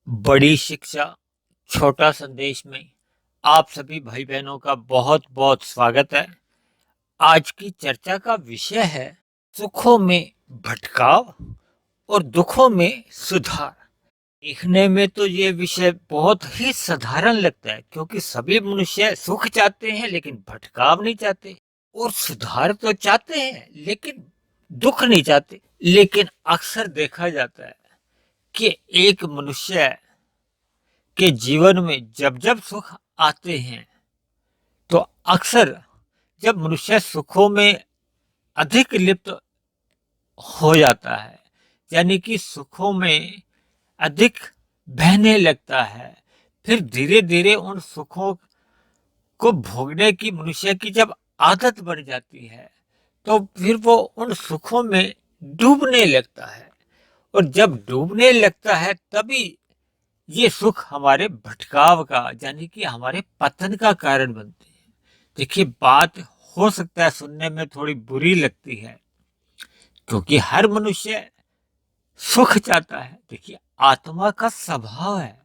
बड़ी शिक्षा छोटा संदेश में आप सभी भाई बहनों का बहुत बहुत स्वागत है। आज की चर्चा का विषय है सुखों में भटकाव और दुखों में सुधार। देखने में तो ये विषय बहुत ही साधारण लगता है क्योंकि सभी मनुष्य सुख चाहते हैं लेकिन भटकाव नहीं चाहते, और सुधार तो चाहते हैं लेकिन दुख नहीं चाहते। लेकिन अक्सर देखा जाता है कि एक मनुष्य के जीवन में जब जब सुख आते हैं तो अक्सर जब मनुष्य सुखों में अधिक लिप्त हो जाता है, यानी कि सुखों में अधिक बहने लगता है, फिर धीरे धीरे उन सुखों को भोगने की मनुष्य की जब आदत बन जाती है तो फिर वो उन सुखों में डूबने लगता है, और जब डूबने लगता है तभी ये सुख हमारे भटकाव का यानी कि हमारे पतन का कारण बनते हैं। देखिए, बात हो सकता है सुनने में थोड़ी बुरी लगती है क्योंकि हर मनुष्य सुख चाहता है। देखिए, आत्मा का स्वभाव है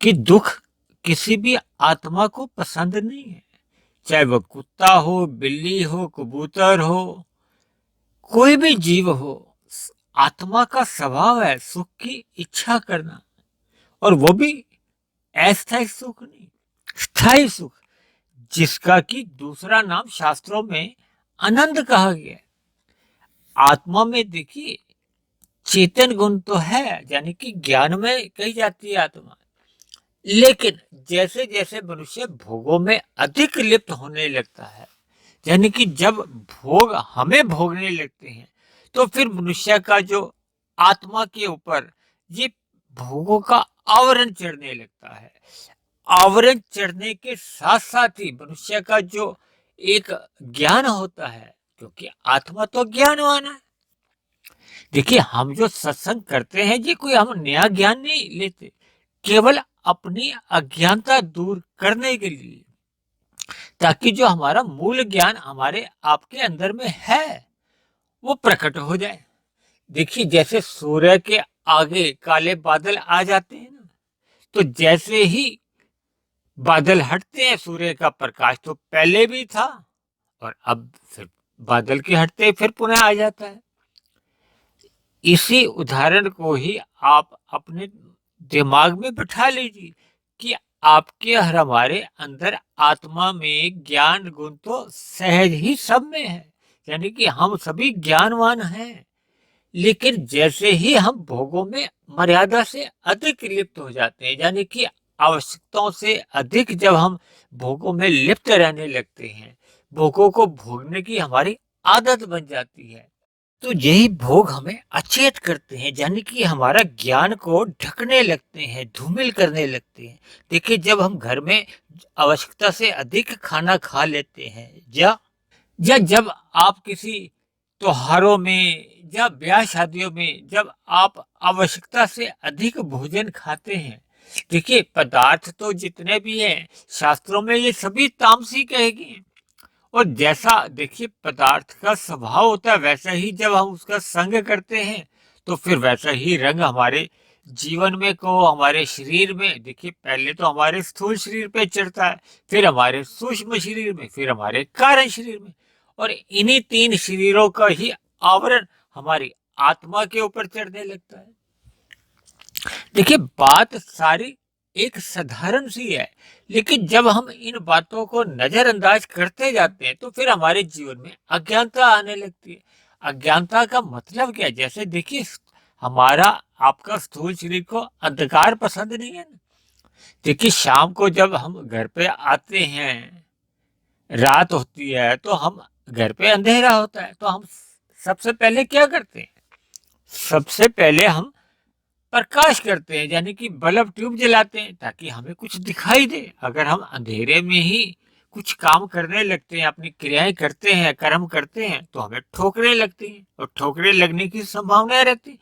कि दुख किसी भी आत्मा को पसंद नहीं है, चाहे वह कुत्ता हो, बिल्ली हो, कबूतर हो, कोई भी जीव हो। आत्मा का स्वभाव है सुख की इच्छा करना, और वो भी अस्थायी सुख नहीं, स्थायी सुख, जिसका कि दूसरा नाम शास्त्रों में आनंद कहा गया है। आत्मा में देखिए चेतन गुण तो है, यानी कि ज्ञान में कही जाती है आत्मा, लेकिन जैसे जैसे मनुष्य भोगों में अधिक लिप्त होने लगता है, यानी कि जब भोग हमें भोगने लगते हैं तो फिर मनुष्य का जो आत्मा के ऊपर ये भोगों का आवरण चढ़ने लगता है। आवरण चढ़ने के साथ साथ ही मनुष्य का जो एक ज्ञान होता है, क्योंकि आत्मा तो ज्ञानवान है। देखिए, हम जो सत्संग करते हैं ये कोई हम नया ज्ञान नहीं लेते, केवल अपनी अज्ञानता दूर करने के लिए, ताकि जो हमारा मूल ज्ञान हमारे आपके अंदर में है वो प्रकट हो जाए। देखिए, जैसे सूर्य के आगे काले बादल आ जाते हैं ना, तो जैसे ही बादल हटते हैं सूर्य का प्रकाश तो पहले भी था, और अब फिर बादल के हटते फिर पुनः आ जाता है। इसी उदाहरण को ही आप अपने दिमाग में बैठा लीजिए कि आपके और हमारे अंदर आत्मा में ज्ञान गुण तो सहज ही सब में है, यानी कि हम सभी ज्ञानवान हैं। लेकिन जैसे ही हम भोगों में मर्यादा से अधिक लिप्त हो जाते हैं, यानी कि आवश्यकताओं से अधिक जब हम भोगों में लिप्त रहने लगते हैं, भोगों को भोगने की हमारी आदत बन जाती है, तो यही भोग हमें अचेत करते हैं, यानी कि हमारा ज्ञान को ढकने लगते हैं, धूमिल करने लगते हैं। देखिए, जब हम घर में आवश्यकता से अधिक खाना खा लेते हैं, या जब आप किसी त्योहारों में या ब्याह शादियों में जब आप आवश्यकता से अधिक भोजन खाते हैं, देखिए पदार्थ तो जितने भी हैं शास्त्रों में ये सभी तामसी कहे गए हैं, और जैसा देखिए पदार्थ का स्वभाव होता है वैसा ही जब हम उसका संग करते हैं तो फिर वैसा ही रंग हमारे जीवन में को हमारे शरीर में, देखिए पहले तो हमारे स्थूल शरीर पे चढ़ता है, फिर हमारे सूक्ष्म शरीर में, फिर हमारे कारण शरीर में, और इन्हीं तीन शरीरों का ही आवरण हमारी आत्मा के ऊपर चढ़ने लगता है। देखिए, बात सारी एक साधारण सी है, लेकिन जब हम इन बातों को नजरअंदाज करते जाते हैं तो फिर हमारे जीवन में अज्ञानता आने लगती है। अज्ञानता का मतलब क्या है? जैसे देखिए, हमारा आपका स्थूल शरीर को अंधकार पसंद नहीं है ना। देखिए, शाम को जब हम घर पे आते हैं, रात होती है तो हम घर पे अंधेरा होता है तो हम सबसे पहले क्या करते हैं? सबसे पहले हम प्रकाश करते हैं, यानी कि बल्ब ट्यूब जलाते हैं ताकि हमें कुछ दिखाई दे। अगर हम अंधेरे में ही कुछ काम करने लगते हैं, अपनी क्रियाएं करते हैं, कर्म करते हैं, तो हमें ठोकरें लगती हैं, और ठोकरें लगने की संभावना रहती,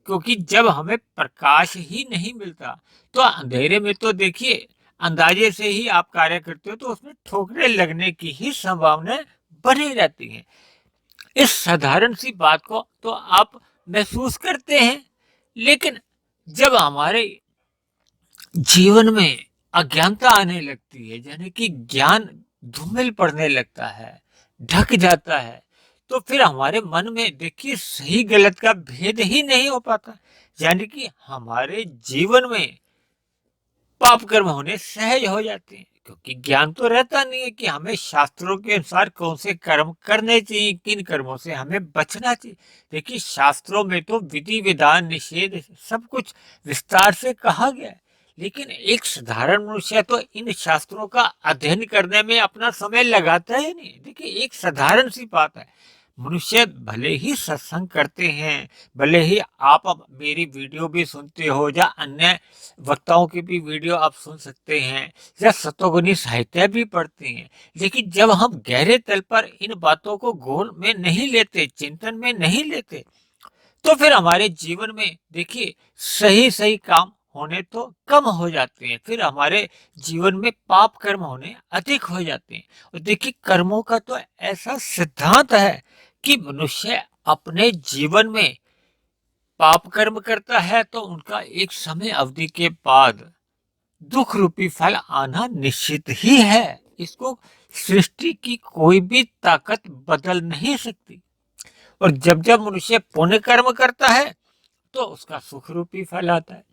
क्योंकि जब हमें प्रकाश ही नहीं मिलता तो अंधेरे में तो देखिए अंदाजे से ही आप कार्य करते हो तो उसमें ठोकरें लगने की ही संभावना बनी रहती है। इस साधारण सी बात को तो आप महसूस करते हैं, लेकिन जब हमारे जीवन में अज्ञानता आने लगती है, यानी कि ज्ञान धूमिल पड़ने लगता है, ढक जाता है, तो फिर हमारे मन में देखिए सही गलत का भेद ही नहीं हो पाता, यानी कि हमारे जीवन में पाप कर्म होने सहज हो जाते हैं, क्योंकि ज्ञान तो रहता नहीं है कि हमें शास्त्रों के अनुसार कौन से कर्म करने चाहिए, किन कर्मों से हमें बचना चाहिए। देखिए शास्त्रों में तो विधि विधान निषेध सब कुछ विस्तार से कहा गया है, लेकिन एक साधारण मनुष्य तो इन शास्त्रों का अध्ययन करने में अपना समय लगाता ही नहीं। देखिए एक साधारण सी बात है, मनुष्य भले ही सत्संग करते हैं, भले ही आप अब मेरी वीडियो भी सुनते हो या अन्य वक्ताओं की भी वीडियो आप सुन सकते हैं या सतोगुनी साहित्य भी पढ़ते हैं, लेकिन जब हम गहरे तल पर इन बातों को गौर में नहीं लेते, चिंतन में नहीं लेते, तो फिर हमारे जीवन में देखिए सही सही काम होने तो कम हो जाते हैं, फिर हमारे जीवन में पाप कर्म होने अधिक हो जाते हैं। और देखिए कर्मों का तो ऐसा सिद्धांत है कि मनुष्य अपने जीवन में पाप कर्म करता है तो उनका एक समय अवधि के बाद दुख रूपी फल आना निश्चित ही है। इसको सृष्टि की कोई भी ताकत बदल नहीं सकती। और जब जब मनुष्य पुण्य कर्म करता है तो उसका सुख रूपी फल आता है।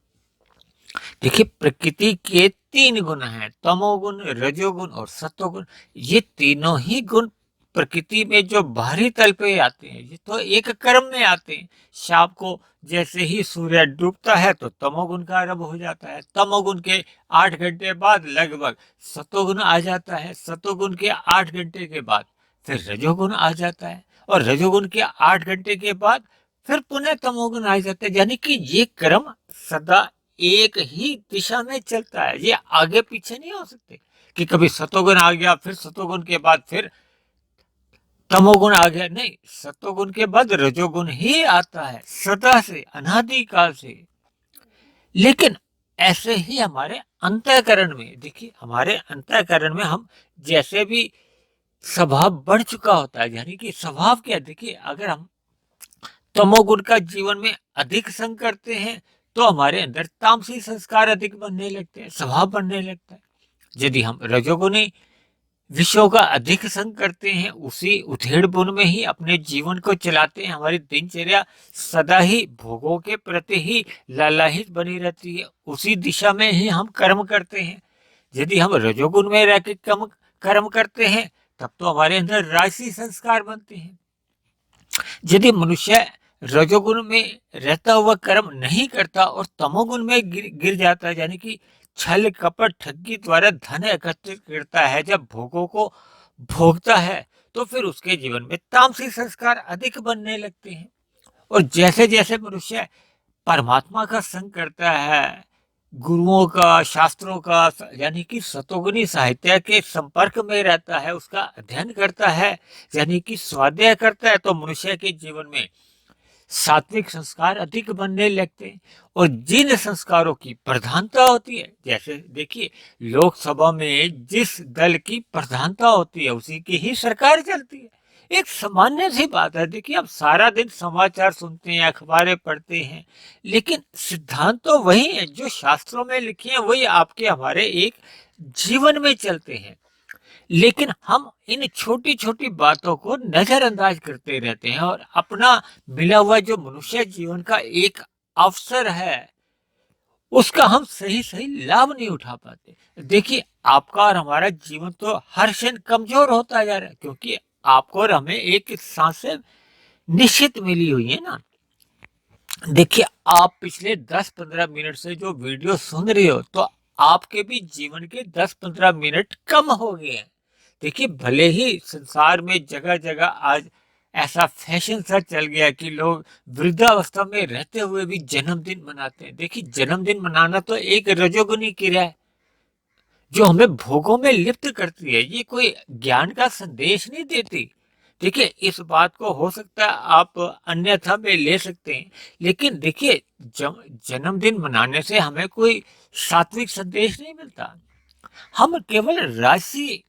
देखिए प्रकृति के तीन गुण हैं, तमोगुण, रजोगुण और सत्वगुण। ये तीनों ही गुण प्रकृति में जो बाहरी तल पे आते हैं, ये तो एक कर्म में आते हैं। शाम को जैसे ही सूर्य डूबता है तो तमोगुण का आरंभ हो जाता है, तमोगुण के 8 घंटे बाद लगभग सतोगुण आ जाता है, सतोगुण के 8 घंटे के बाद फिर रजोगुण आ जाता है, और रजोगुण के 8 घंटे के बाद फिर पुनः तमोगुण आ जाता है। यानी कि ये क्रम सदा एक ही दिशा में चलता है, ये आगे पीछे नहीं हो सकते कि कभी सतोगुण आ गया फिर सतोगुण के बाद फिर तमोगुण आ गया, नहीं, सतोगुण के बाद रजोगुण ही आता है सदा से, अनादि काल से। लेकिन ऐसे ही हमारे अंतःकरण में, देखिए हमारे अंतःकरण में हम जैसे भी स्वभाव बढ़ चुका होता है, यानी कि स्वभाव क्या, देखिए अगर हम तमोगुण का जीवन में अधिक संग करते हैं तो हमारे अंदर तामसी संस्कार अधिक बनने लगते हैं, स्वभाव बनने लगता है। यदि हम रजोगुणी विषयों का अधिक संग करते हैं, उसी उधेड़ बुन में ही अपने जीवन को चलाते हैं, हमारी दिनचर्या सदा ही भोगों के प्रति ही लालायित बनी रहती है, उसी दिशा में ही हम कर्म करते हैं। यदि हम रजोगुण में रह के कर्म करते हैं तब तो हमारे अंदर राजसी संस्कार बनते हैं। यदि मनुष्य रजोगुण में रहता हुआ कर्म नहीं करता और तमोगुण में गिर जाता है, यानी कि छल कपट ठगी द्वारा धन एकत्रित करता है, जब भोगों को भोगता है तो फिर उसके जीवन में तामसिक संस्कार अधिक बनने लगते हैं। और जैसे जैसे मनुष्य परमात्मा का संग करता है, गुरुओं का, शास्त्रों का, यानी कि सतोगुनी साहित्य के संपर्क में रहता है, उसका अध्ययन करता है, यानी कि स्वाध्याय करता है, तो मनुष्य के जीवन में सात्विक संस्कार अधिक बनने लगते हैं। और जिन संस्कारों की प्रधानता होती है, जैसे देखिए लोकसभा में जिस दल की प्रधानता होती है उसी की ही सरकार चलती है। एक सामान्य सी बात है, देखिए आप सारा दिन समाचार सुनते हैं, अखबारें पढ़ते हैं, लेकिन सिद्धांत तो वही है जो शास्त्रों में लिखे हैं, वही आपके हमारे एक जीवन में चलते हैं। लेकिन हम इन छोटी छोटी बातों को नजरअंदाज करते रहते हैं और अपना मिला हुआ जो मनुष्य जीवन का एक अवसर है उसका हम सही सही लाभ नहीं उठा पाते। देखिए आपका और हमारा जीवन तो हर क्षण कमजोर होता जा रहा है, क्योंकि आपको और हमें एक सांसें निश्चित मिली हुई है ना। देखिए आप पिछले 10-15 मिनट से जो वीडियो सुन रहे हो तो आपके भी जीवन के 10-15 मिनट कम हो गए हैं। देखिए भले ही संसार में जगह जगह आज ऐसा फैशन सा चल गया कि लोग वृद्धावस्था में रहते हुए भी जन्मदिन मनाते हैं। देखिए जन्मदिन मनाना तो एक रजोगुनी क्रिया है जो हमें भोगों में लिप्त करती है, ये कोई ज्ञान का संदेश नहीं देती। देखिए इस बात को हो सकता है आप अन्यथा में ले सकते हैं, लेकिन देखिए जन्मदिन मनाने से हमें कोई सात्विक संदेश नहीं मिलता। हम केवल राशि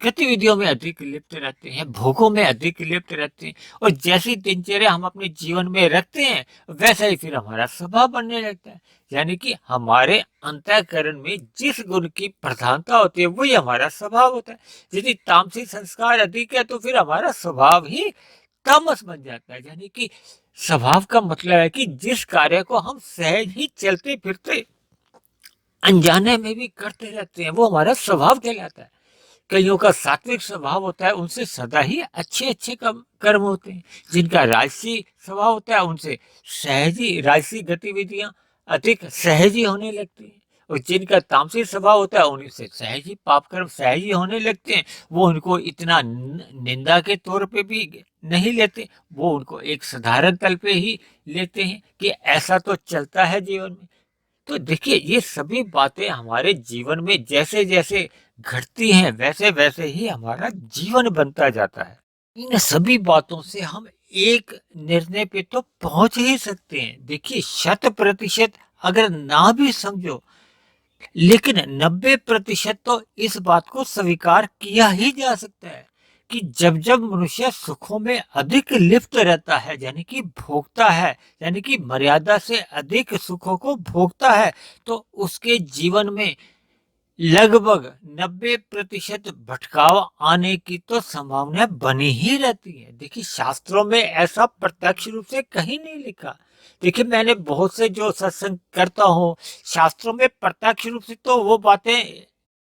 गतिविधियों में अधिक लिप्त रहते हैं, भोगों में अधिक लिप्त रहते हैं, और जैसी दिनचर्या हम अपने जीवन में रखते हैं वैसा ही फिर हमारा स्वभाव बनने लगता है। यानी कि हमारे अंतःकरण में जिस गुण की प्रधानता होती है वही हमारा स्वभाव होता है। यदि तामसिक संस्कार अधिक है तो फिर हमारा स्वभाव ही तामस बन जाता है। यानी कि स्वभाव का मतलब है कि जिस कार्य को हम सहज ही चलते फिरते अनजाने में भी करते रहते हैं वो हमारा स्वभाव कहलाता है। कईयों का सात्विक स्वभाव होता है, उनसे सदा ही अच्छे अच्छे कर्म होते हैं। जिनका राजसी स्वभाव होता है उनसे सहजी राजसी गतिविधियां अधिक सहज ही होने लगती हैं, और जिनका तामसिक स्वभाव होता है उनसे सहज ही पाप कर्म सहज ही होने लगते हैं। वो उनको इतना निंदा के तौर पे भी नहीं लेते, वो उनको एक साधारण तल पे ही लेते हैं कि ऐसा तो चलता है जीवन में। तो देखिए ये सभी बातें हमारे जीवन में जैसे जैसे घटती हैं वैसे वैसे ही हमारा जीवन बनता जाता है। इन सभी बातों से हम एक निर्णय पे तो पहुंच ही सकते हैं। देखिए 100% अगर ना भी समझो, लेकिन 90% तो इस बात को स्वीकार किया ही जा सकता है कि जब जब मनुष्य सुखों में अधिक लिप्त रहता है, यानी कि भोगता है, यानी कि मर्यादा से अधिक सुखों को भोगता है, तो उसके जीवन में लगभग 90% भटकाव आने की तो संभावना बनी ही रहती है। देखिए शास्त्रों में ऐसा प्रत्यक्ष रूप से कहीं नहीं लिखा। देखिए मैंने बहुत से जो सत्संग करता हूँ, शास्त्रों में प्रत्यक्ष रूप से तो वो बातें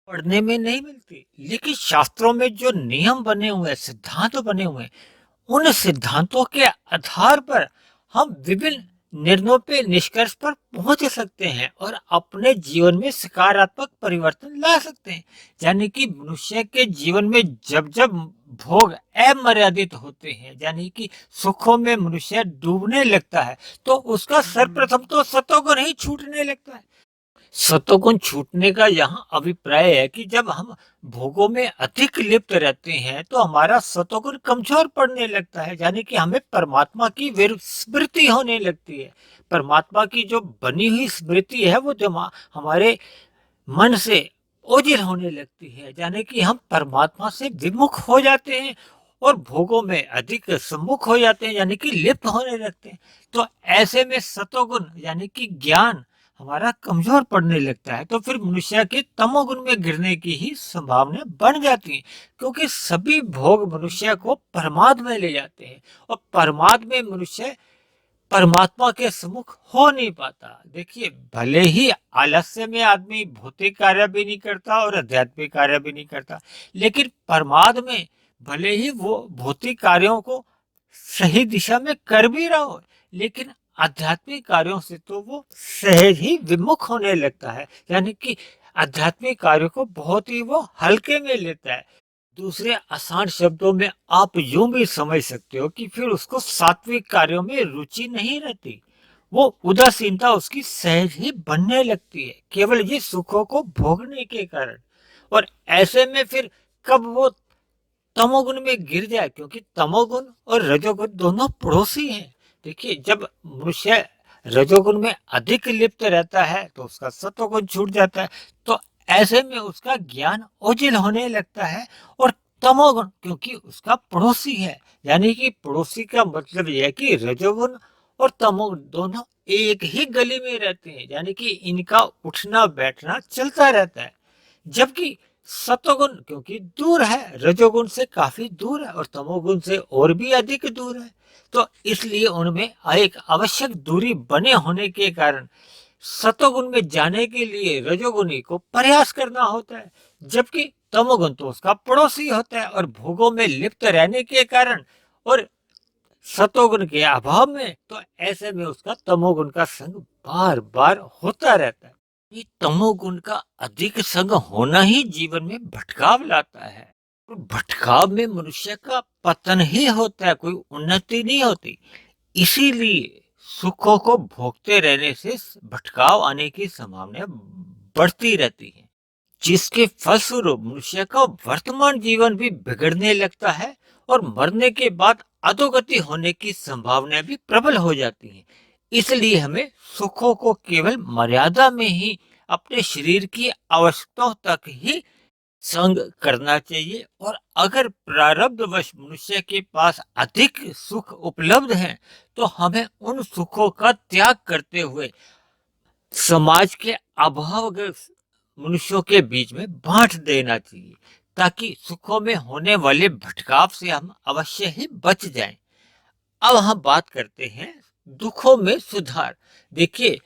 पढ़ने में नहीं मिलती, लेकिन शास्त्रों में जो नियम बने हुए हैं, सिद्धांत बने हुए हैं, उन सिद्धांतों के आधार पर हम विभिन्न निर्णयों पे निष्कर्ष पर पहुंच सकते हैं और अपने जीवन में सकारात्मक परिवर्तन ला सकते हैं। यानी कि मनुष्य के जीवन में जब जब भोग अमर्यादित होते हैं, यानी कि सुखों में मनुष्य डूबने लगता है, तो उसका सर्वप्रथम तो सतोगुण ही छूटने लगता है। सतोगुण छूटने का यहाँ अभिप्राय है कि जब हम भोगों में अधिक लिप्त रहते हैं तो हमारा सतोगुण कमजोर पड़ने लगता है। यानी कि हमें परमात्मा की विस्मृति होने लगती है। परमात्मा की जो बनी हुई स्मृति है वो जो हमारे मन से ओझल होने लगती है, यानी कि हम परमात्मा से विमुख हो जाते हैं और भोगों में अधिक सम्मुख हो जाते हैं, यानी कि लिप्त होने लगते हैं। तो ऐसे में सतोगुण यानी कि ज्ञान हमारा कमजोर पड़ने लगता है, तो फिर मनुष्य के तमोगुण में गिरने की ही संभावना बन जाती है, क्योंकि सभी भोग मनुष्य को प्रमाद में ले जाते हैं और प्रमाद में मनुष्य परमात्मा के सम्मुख हो नहीं पाता। देखिए भले ही आलस्य में आदमी भौतिक कार्य भी नहीं करता और आध्यात्मिक कार्य भी नहीं करता, लेकिन प्रमाद में भले ही वो भौतिक कार्यों को सही दिशा में कर भी रहा हो, लेकिन आध्यात्मिक कार्यों से तो वो सहज ही विमुख होने लगता है। यानी कि आध्यात्मिक कार्यों को बहुत ही वो हल्के में लेता है। दूसरे आसान शब्दों में आप यूं भी समझ सकते हो कि फिर उसको सात्विक कार्यों में रुचि नहीं रहती, वो उदासीनता उसकी सहज ही बनने लगती है केवल ये सुखों को भोगने के कारण। और ऐसे में फिर कब वो तमोगुण में गिर जाए, क्योंकि तमोगुण और रजोगुण दोनों पड़ोसी हैं। देखिए जब मनुष्य रजोगुण में अधिक लिप्त रहता है तो उसका सत्वगुण छूट जाता है, तो ऐसे में उसका ज्ञान ओझल होने लगता है। और तमोगुण क्योंकि उसका पड़ोसी है, यानी कि पड़ोसी का मतलब यह है कि रजोगुण और तमोगुण दोनों एक ही गली में रहते हैं, यानी कि इनका उठना बैठना चलता रहता है। जबकि सतोगुण क्योंकि दूर है, रजोगुण से काफी दूर है और तमोगुण से और भी अधिक दूर है, तो इसलिए उनमें एक आवश्यक दूरी बने होने के कारण सतोगुण में जाने के लिए रजोगुणी को प्रयास करना होता है, जबकि तमोगुण तो उसका पड़ोसी होता है और भोगों में लिप्त रहने के कारण और सतोगुण के अभाव में तो ऐसे में उसका तमोगुण का संग बार बार होता रहता है। ये तमोगुण का अधिक संग होना ही जीवन में भटकाव लाता है, और भटकाव में मनुष्य का पतन ही होता है, कोई उन्नति नहीं होती। इसीलिए सुखों को भोगते रहने से भटकाव आने की संभावना बढ़ती रहती है, जिसके फलस्वरूप मनुष्य का वर्तमान जीवन भी बिगड़ने लगता है और मरने के बाद अधोगति होने की संभावना भी प्रबल हो जाती है। इसलिए हमें सुखों को केवल मर्यादा में ही अपने शरीर की आवश्यकताओं तक ही संग करना चाहिए। और अगर प्रारब्धवश मनुष्य के पास अधिक सुख उपलब्ध है तो हमें उन सुखों का त्याग करते हुए समाज के अभावग्रस्त मनुष्यों के बीच में बांट देना चाहिए, ताकि सुखों में होने वाले भटकाव से हम अवश्य ही बच जाएं। अब हम बात करते हैं दुखों में सुधार। देखिए,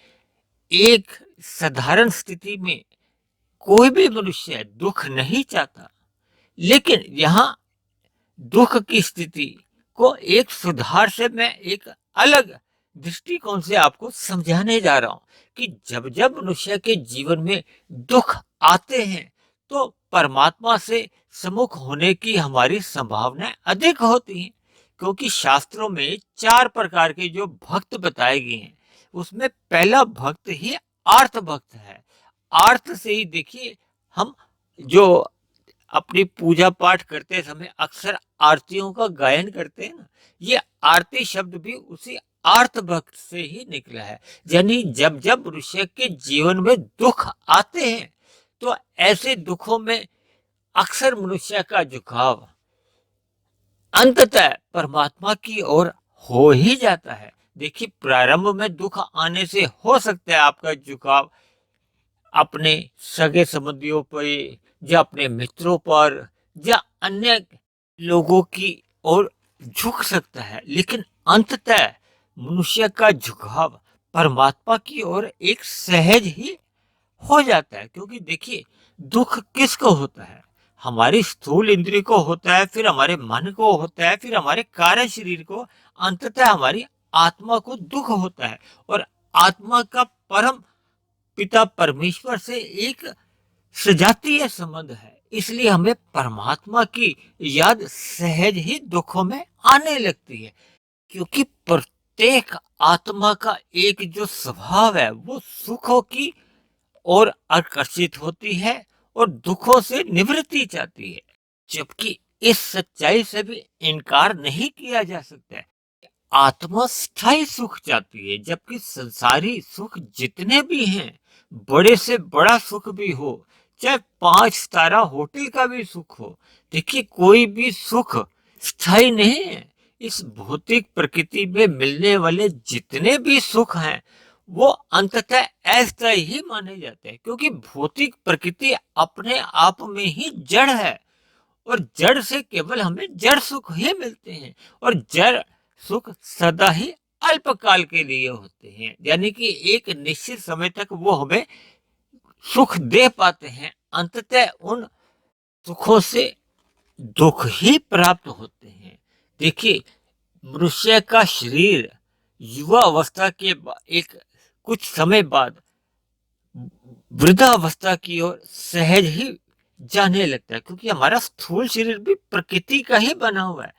एक साधारण स्थिति में कोई भी मनुष्य दुख नहीं चाहता, लेकिन यहाँ दुख की स्थिति को एक सुधार से मैं एक अलग दृष्टिकोण से आपको समझाने जा रहा हूं कि जब जब मनुष्य के जीवन में दुख आते हैं तो परमात्मा से सम्मुख होने की हमारी संभावनाएं अधिक होती हैं। क्योंकि शास्त्रों में 4 प्रकार के जो भक्त बताए गए हैं, उसमें पहला भक्त ही आर्त भक्त है। आर्त से ही देखिए, हम जो अपनी पूजा पाठ करते समय अक्सर आरतियों का गायन करते हैं ना, ये आरती शब्द भी उसी आर्त भक्त से ही निकला है। यानी जब जब मनुष्य के जीवन में दुख आते हैं तो ऐसे दुखों में अक्सर मनुष्य का झुकाव अंततः परमात्मा की ओर हो ही जाता है। देखिए, प्रारंभ में दुख आने से हो सकता है आपका झुकाव अपने सगे संबंधियों पर या अपने मित्रों पर या अन्य लोगों की ओर झुक सकता है, लेकिन अंततः मनुष्य का झुकाव परमात्मा की ओर एक सहज ही हो जाता है। क्योंकि देखिए, दुख किसको होता है? हमारी स्थूल इंद्रिय को होता है, फिर हमारे मन को होता है, फिर हमारे कार्य शरीर को, अंततः हमारी आत्मा को दुख होता है। और आत्मा का परम पिता परमेश्वर से एक सजातीय संबंध है, इसलिए हमें परमात्मा की याद सहज ही दुखों में आने लगती है। क्योंकि प्रत्येक आत्मा का एक जो स्वभाव है वो सुखों की ओर आकर्षित होती है और दुखों से निवृत्ति चाहती है। जबकि इस सच्चाई से भी इनकार नहीं किया जा सकता है, आत्मा स्थायी सुख चाहती है, जबकि संसारी सुख जितने भी हैं, बड़े से बड़ा सुख भी हो, चाहे 5 तारा होटल का भी सुख हो, देखिए कोई भी सुख स्थायी नहीं है। इस भौतिक प्रकृति में मिलने वाले जितने भी सुख हैं वो अंततः अस्थायी ही माने जाते हैं, क्योंकि भौतिक प्रकृति अपने आप में ही जड़ है और जड़ से केवल हमें जड़ सुख ही मिलते हैं। और जड़ सुख सदा ही अल्पकाल के लिए होते हैं, यानी कि एक निश्चित समय तक वो हमें सुख दे पाते हैं। अंततः उन सुखों से दुख ही प्राप्त होते हैं। देखिए, मनुष्य का शरीर युवा अवस्था के एक कुछ समय बाद वृद्धावस्था की ओर सहज ही जाने लगता है, क्योंकि हमारा स्थूल शरीर भी प्रकृति का ही बना हुआ है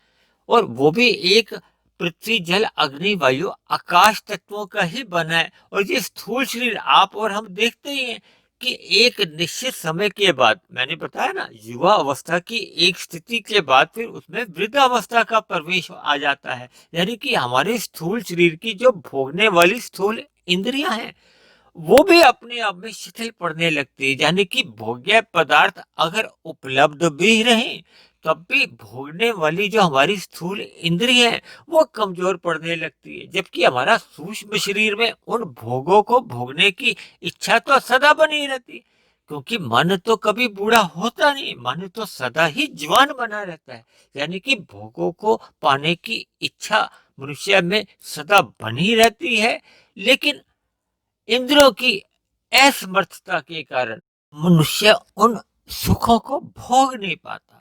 और वो भी एक पृथ्वी जल अग्नि वायु आकाश तत्वों का ही बना है। और ये स्थूल शरीर आप और हम देखते ही हैं कि एक निश्चित समय के बाद, मैंने बताया ना, युवा अवस्था की एक स्थिति के बाद फिर उसमें वृद्धावस्था का प्रवेश आ जाता है। यानी कि हमारे स्थूल शरीर की जो भोगने वाली स्थूल इंद्रियां हैं वो भी अपने आप में शिथिल पड़ने लगती है। यानी कि भोग्य पदार्थ अगर उपलब्ध भी रहे तब भी भोगने वाली जो हमारी स्थूल इंद्रिय है वो कमजोर पड़ने लगती है, जबकि हमारा सूक्ष्म शरीर में उन भोगों को भोगने की इच्छा तो सदा बनी रहती। क्योंकि मन तो कभी बूढ़ा होता नहीं, मन तो सदा ही जवान बना रहता है। यानी कि भोगों को पाने की इच्छा मनुष्य में सदा बनी रहती है, लेकिन इंद्रियों की असमर्थता के कारण मनुष्य उन सुखों को भोग नहीं पाता।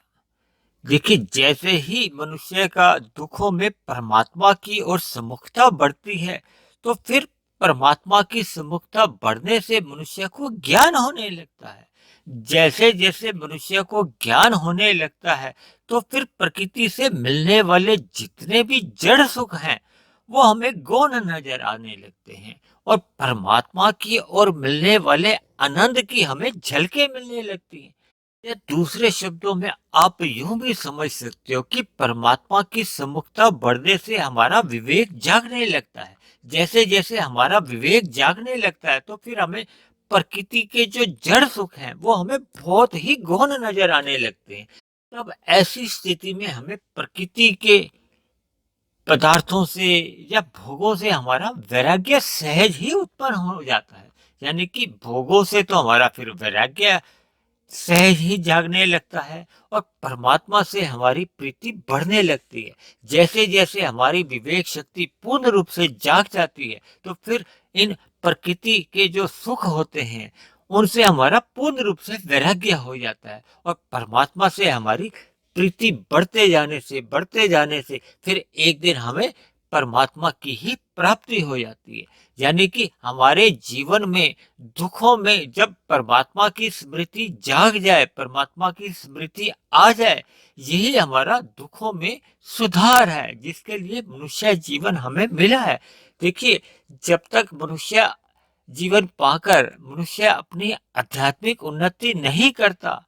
देखिए, जैसे ही मनुष्य का दुखों में परमात्मा की ओर सम्मुखता बढ़ती है तो फिर परमात्मा की सम्मुखता बढ़ने से मनुष्य को ज्ञान होने लगता है। जैसे जैसे मनुष्य को ज्ञान होने लगता है तो फिर प्रकृति से मिलने वाले जितने भी जड़ सुख हैं वो हमें गौण नजर आने लगते हैं और परमात्मा की ओर मिलने वाले आनंद की हमें झलकें मिलने लगती हैं। या दूसरे शब्दों में आप यूं भी समझ सकते हो कि परमात्मा की सम्मुखता बढ़ने से हमारा विवेक जागने लगता है। जैसे जैसे हमारा विवेक जागने लगता है तो फिर हमें प्रकृति के जो जड़ सुख हैं वो हमें बहुत ही गौण नजर आने लगते हैं। तब ऐसी स्थिति में हमें प्रकृति के पदार्थों से या भोगों से हमारा वैराग्य सहज ही उत्पन्न हो जाता है। यानी कि भोगों से तो हमारा फिर वैराग्य सहज ही जागने लगता है और परमात्मा से हमारी प्रीति बढ़ने लगती है। जैसे जैसे हमारी विवेक शक्ति पूर्ण रूप से जाग जाती है तो फिर इन प्रकृति के जो सुख होते हैं उनसे हमारा पूर्ण रूप से वैराग्य हो जाता है और परमात्मा से हमारी प्रीति बढ़ते जाने से फिर एक दिन हमें परमात्मा की ही प्राप्ति हो जाती है। यानी कि हमारे जीवन में दुखों में जब परमात्मा की स्मृति जाग जाए, परमात्मा की स्मृति आ जाए, यही हमारा दुखों में सुधार है जिसके लिए मनुष्य जीवन हमें मिला है। देखिए, जब तक मनुष्य जीवन पाकर मनुष्य अपनी आध्यात्मिक उन्नति नहीं करता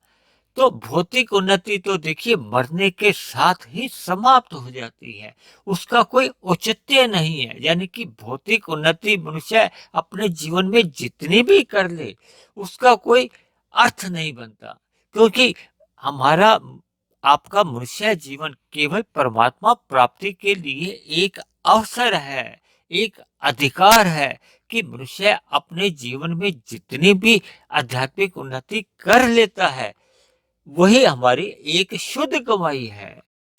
तो भौतिक उन्नति तो देखिए मरने के साथ ही समाप्त हो जाती है। उसका कोई औचित्य नहीं है। यानी कि भौतिक उन्नति मनुष्य अपने जीवन में जितनी भी कर ले उसका कोई अर्थ नहीं बनता, क्योंकि हमारा आपका मनुष्य जीवन केवल परमात्मा प्राप्ति के लिए एक अवसर है, एक अधिकार है कि मनुष्य अपने जीवन में जितनी भी आध्यात्मिक उन्नति कर लेता है वही हमारी एक शुद्ध कमाई है।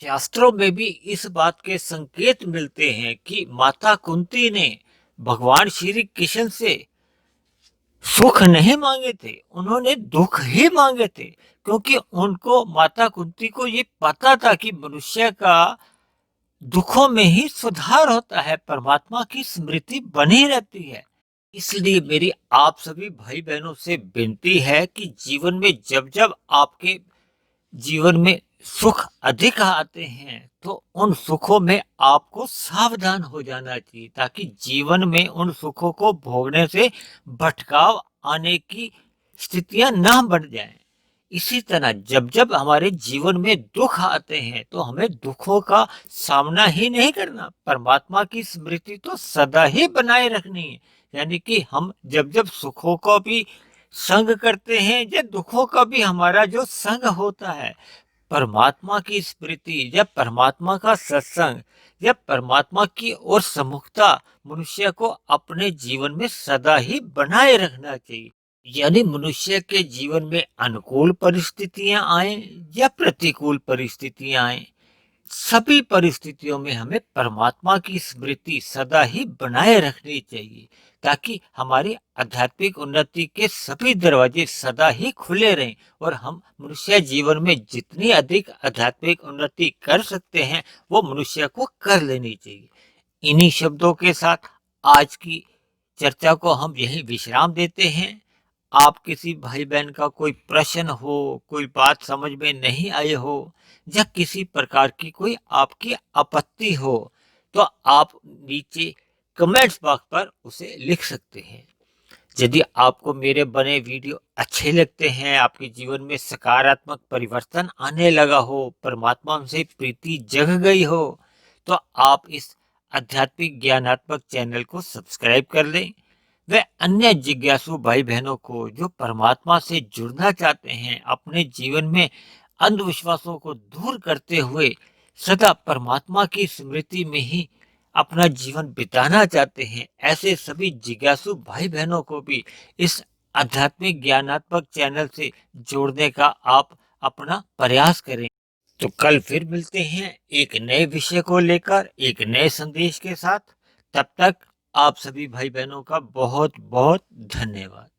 शास्त्रों में भी इस बात के संकेत मिलते हैं कि माता कुंती ने भगवान श्री कृष्ण से सुख नहीं मांगे थे, उन्होंने दुख ही मांगे थे, क्योंकि उनको माता कुंती को ये पता था कि मनुष्य का दुखों में ही सुधार होता है, परमात्मा की स्मृति बनी रहती है। इसलिए मेरी आप सभी भाई बहनों से विनती है कि जीवन में जब जब आपके जीवन में सुख अधिक आते हैं तो उन सुखों में आपको सावधान हो जाना चाहिए, ताकि जीवन में उन सुखों को भोगने से भटकाव आने की स्थितियां ना बढ़ जाएं। इसी तरह जब जब हमारे जीवन में दुख आते हैं तो हमें दुखों का सामना ही नहीं करना, परमात्मा की स्मृति तो सदा ही बनाए रखनी है। यानी कि हम जब जब सुखों को भी संग करते हैं या दुखों का भी हमारा जो संग होता है, परमात्मा की स्मृति या परमात्मा का सत्संग या परमात्मा की ओर सम्मुखता मनुष्य को अपने जीवन में सदा ही बनाए रखना चाहिए। यानी मनुष्य के जीवन में अनुकूल परिस्थितियां आए या प्रतिकूल परिस्थितियां आए, सभी परिस्थितियों में हमें परमात्मा की स्मृति सदा ही बनाए रखनी चाहिए, ताकि हमारी आध्यात्मिक उन्नति के सभी दरवाजे सदा ही खुले रहें और हम मनुष्य जीवन में जितनी अधिक आध्यात्मिक उन्नति कर सकते हैं वो मनुष्य को कर लेनी चाहिए। इन्हीं शब्दों के साथ आज की चर्चा को हम यही विश्राम देते हैं। आप किसी भाई बहन का कोई प्रश्न हो, कोई बात समझ में नहीं आई हो या किसी प्रकार की कोई आपकी आपत्ति हो तो आप नीचे कमेंट्स बॉक्स पर उसे लिख सकते हैं। यदि आपको मेरे बने वीडियो अच्छे लगते हैं, आपके जीवन में सकारात्मक परिवर्तन आने लगा हो, परमात्मा से प्रीति जग गई हो, तो आप इस आध्यात्मिक ज्ञानात्मक चैनल को सब्सक्राइब कर लें। वे अन्य जिज्ञासु भाई बहनों को जो परमात्मा से जुड़ना चाहते हैं, अपने जीवन में अंधविश्वासों को दूर करते हुए सदा परमात्मा की स्मृति में ही अपना जीवन बिताना चाहते हैं, ऐसे सभी जिज्ञासु भाई बहनों को भी इस आध्यात्मिक ज्ञानात्मक चैनल से जोड़ने का आप अपना प्रयास करें। तो कल फिर मिलते हैं एक नए विषय को लेकर, एक नए संदेश के साथ। तब तक आप सभी भाई बहनों का बहुत बहुत धन्यवाद।